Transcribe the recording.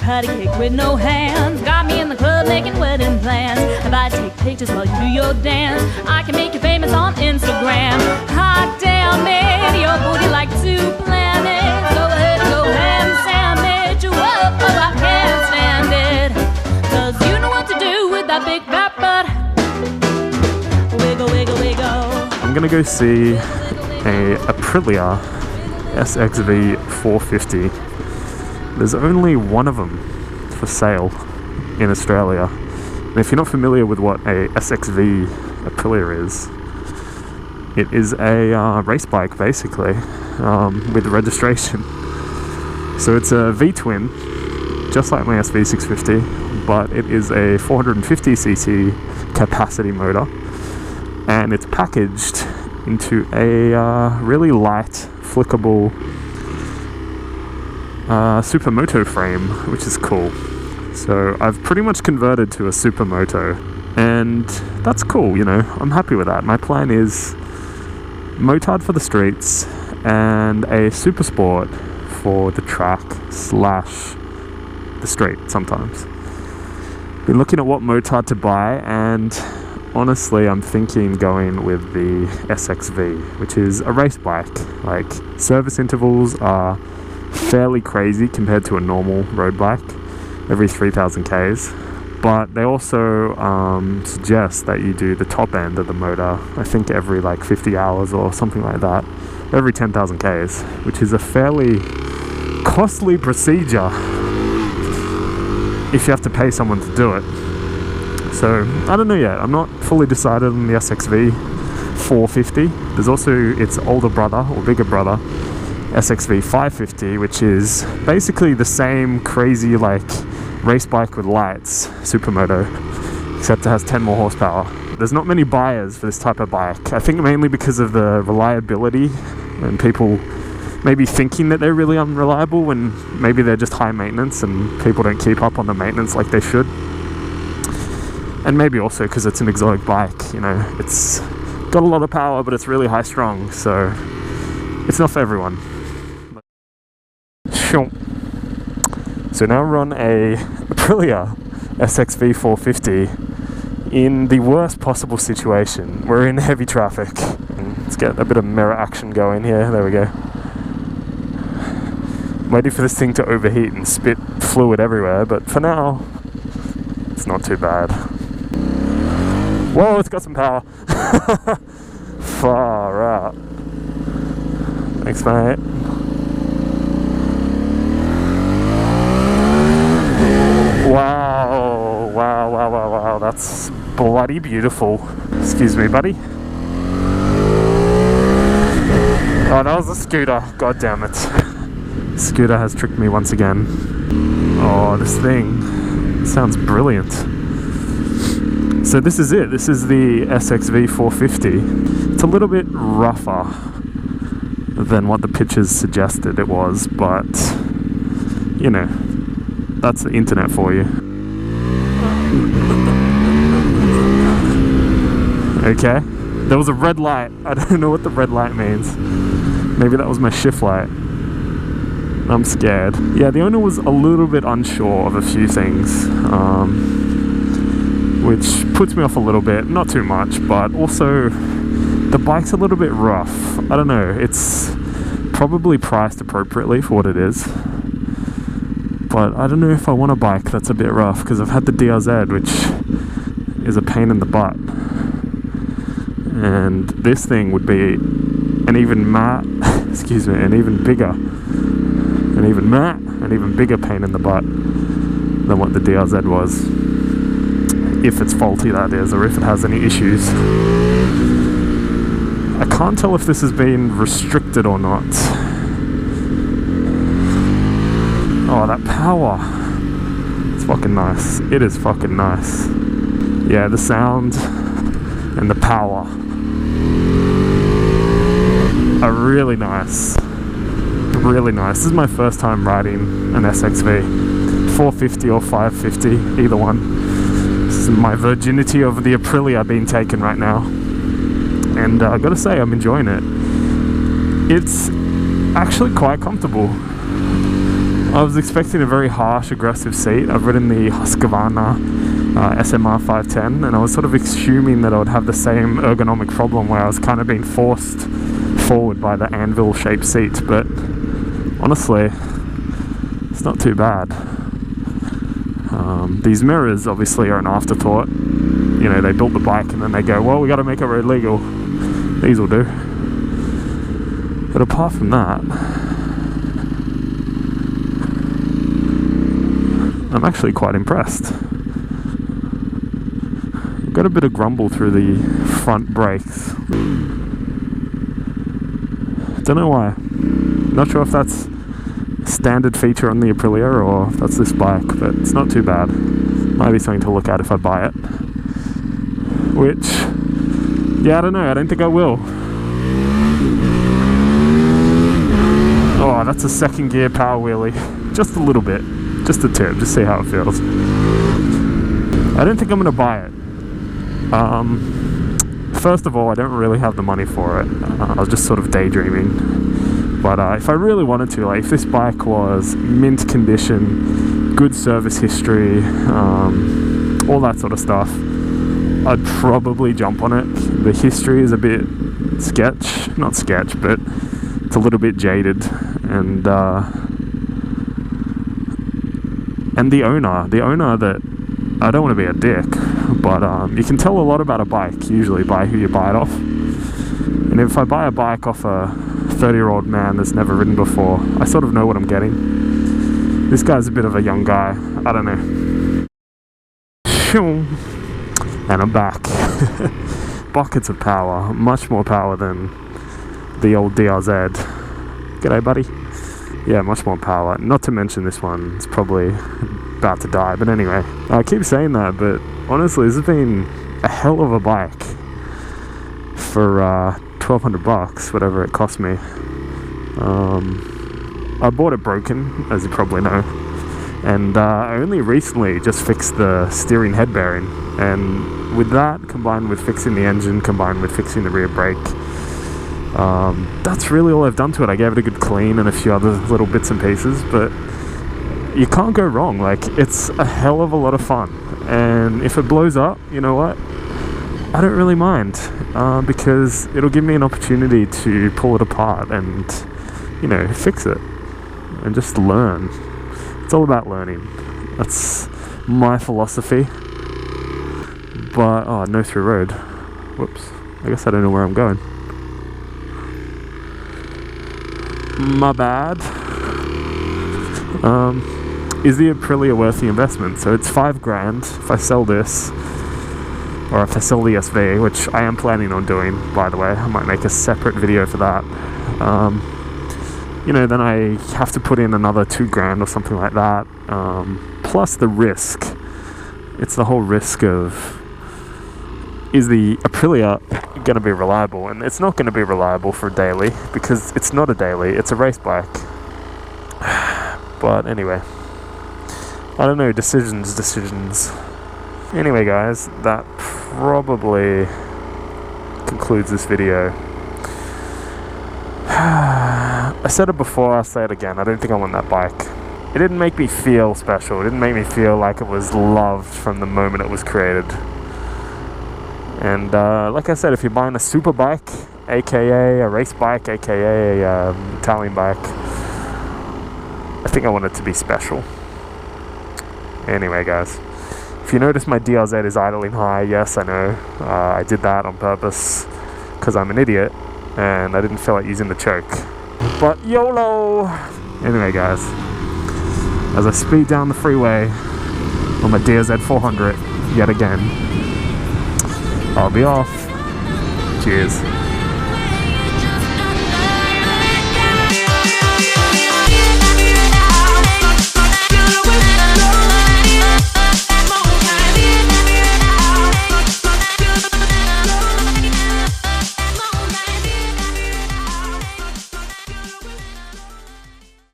Patty cake with no hands. Got me in the club making wedding plans. If I take pictures while you do your dance, I can make you famous on Instagram. Hot damn it, your booty like 2 planets. Go ahead, go ham sandwich. Whoa, oh, I can't stand it. 'Cause you know what to do with that big fat butt. Wiggle, wiggle, wiggle. I'm gonna go see a Aprilia SXV 450. There's only one of them for sale in Australia. And if you're not familiar with what a SXV Aprilia is, it is a race bike basically, with registration. So it's a V-twin, just like my SV650, but it is a 450cc capacity motor, and it's packaged into a really light, flickable Supermoto frame, which is cool. So I've pretty much converted to a Supermoto, and that's cool, you know, I'm happy with that. My plan is motard for the streets and a Super Sport for the track / the street sometimes. Been looking at what motard to buy, and honestly I'm thinking going with the SXV, which is a race bike. Like, service intervals are fairly crazy compared to a normal road bike, every 3,000 Ks, but they also suggest that you do the top end of the motor, I think every like 50 hours or something like that, every 10,000 Ks, which is a fairly costly procedure if you have to pay someone to do it. So I don't know yet, I'm not fully decided on the SXV 450. There's also its older brother or bigger brother, SXV 550, which is basically the same crazy like race bike with lights, Supermoto, except it has 10 more horsepower. There's not many buyers for this type of bike, I think mainly because of the reliability and people maybe thinking that they're really unreliable when maybe they're just high maintenance and people don't keep up on the maintenance like they should. And maybe also because it's an exotic bike, you know, it's got a lot of power but it's really high strung, so it's not for everyone. So now we're on a Aprilia SXV 450 in the worst possible situation. We're in heavy traffic. Let's get a bit of mirror action going here. There we go. I'm waiting for this thing to overheat and spit fluid everywhere, but for now, it's not too bad. Whoa, it's got some power. Far out. Thanks, mate. Wow, wow, wow, wow, wow, that's bloody beautiful. Excuse me, buddy. Oh, that was a scooter, god damn it. Scooter has tricked me once again. Oh, this thing sounds brilliant. So this is it, this is the SXV 450. It's a little bit rougher than what the pictures suggested it was, but, you know, that's the internet for you. Okay, there was a red light. I don't know what the red light means. Maybe that was my shift light. I'm scared. Yeah, the owner was a little bit unsure of a few things, which puts me off a little bit. Not too much, but also the bike's a little bit rough. I don't know, it's probably priced appropriately for what it is. But I don't know if I want a bike that's a bit rough, because I've had the DRZ, which is a pain in the butt. And this thing would be an even an even bigger, an even bigger pain in the butt than what the DRZ was. If it's faulty, that is, or if it has any issues. I can't tell if this has been restricted or not. Oh, that power. It's fucking nice. It is fucking nice. Yeah, the sound and the power are really nice. Really nice. This is my first time riding an SXV. 450 or 550, either one. This is my virginity of the Aprilia being taken right now. And I gotta say, I'm enjoying it. It's actually quite comfortable. I was expecting a very harsh, aggressive seat. I've ridden the Husqvarna SMR 510, and I was sort of assuming that I would have the same ergonomic problem where I was kind of being forced forward by the anvil-shaped seat, but honestly, it's not too bad. These mirrors obviously are an afterthought. You know, they built the bike and then they go, well, we got to make it road legal. These will do. But apart from that, I'm actually quite impressed. Got a bit of grumble through the front brakes. Don't know why. Not sure if that's a standard feature on the Aprilia or if that's this bike, but it's not too bad. Might be something to look at if I buy it. Which, yeah, I don't know. I don't think I will. Oh, that's a second gear power wheelie. Just a little bit. Just a tip. Just see how it feels. I don't think I'm going to buy it. First of all, I don't really have the money for it. I was just sort of daydreaming. But if I really wanted to, like if this bike was mint condition, good service history, all that sort of stuff, I'd probably jump on it. The history is a bit not sketch, but it's a little bit jaded. And the owner that, I don't want to be a dick, but you can tell a lot about a bike usually by who you buy it off. And if I buy a bike off a 30-year-old man that's never ridden before, I sort of know what I'm getting. This guy's a bit of a young guy. I don't know. And I'm back. Buckets of power. Much more power than the old DRZ. G'day, buddy. Yeah, much more power. Not to mention this one. It's probably about to die. But anyway, I keep saying that, but honestly, this has been a hell of a bike for $1,200, whatever it cost me. I bought it broken, as you probably know, and I only recently just fixed the steering head bearing, and with that, combined with fixing the engine, combined with fixing the rear brake, that's really all I've done to it. I gave it a good clean and a few other little bits and pieces, but you can't go wrong. Like, it's a hell of a lot of fun, and if it blows up, you know what, I don't really mind, because it'll give me an opportunity to pull it apart and, you know, fix it and just learn. It's all about learning. That's my philosophy. But no through road. Whoops, I guess I don't know where I'm going. My bad. Is the Aprilia worth the investment? So it's $5,000 if I sell this, or if I sell the SV, which I am planning on doing, by the way. I might make a separate video for that. You know, then I have to put in another $2,000 or something like that. Plus the risk. It's the whole risk of, is the Aprilia going to be reliable? And it's not going to be reliable for a daily, because it's not a daily, it's a race bike. But anyway, I don't know, decisions. Anyway guys, that probably concludes this video. I said it before, I'll say it again, I don't think I want that bike. It didn't make me feel special, it didn't make me feel like it was loved from the moment it was created. And like I said, if you're buying a super bike, aka a race bike, aka a Italian bike, I think I want it to be special. Anyway guys, if you notice my DRZ is idling high, yes I know, I did that on purpose because I'm an idiot and I didn't feel like using the choke, but YOLO! Anyway guys, as I speed down the freeway on my DRZ 400 yet again, I'll be off. Cheers.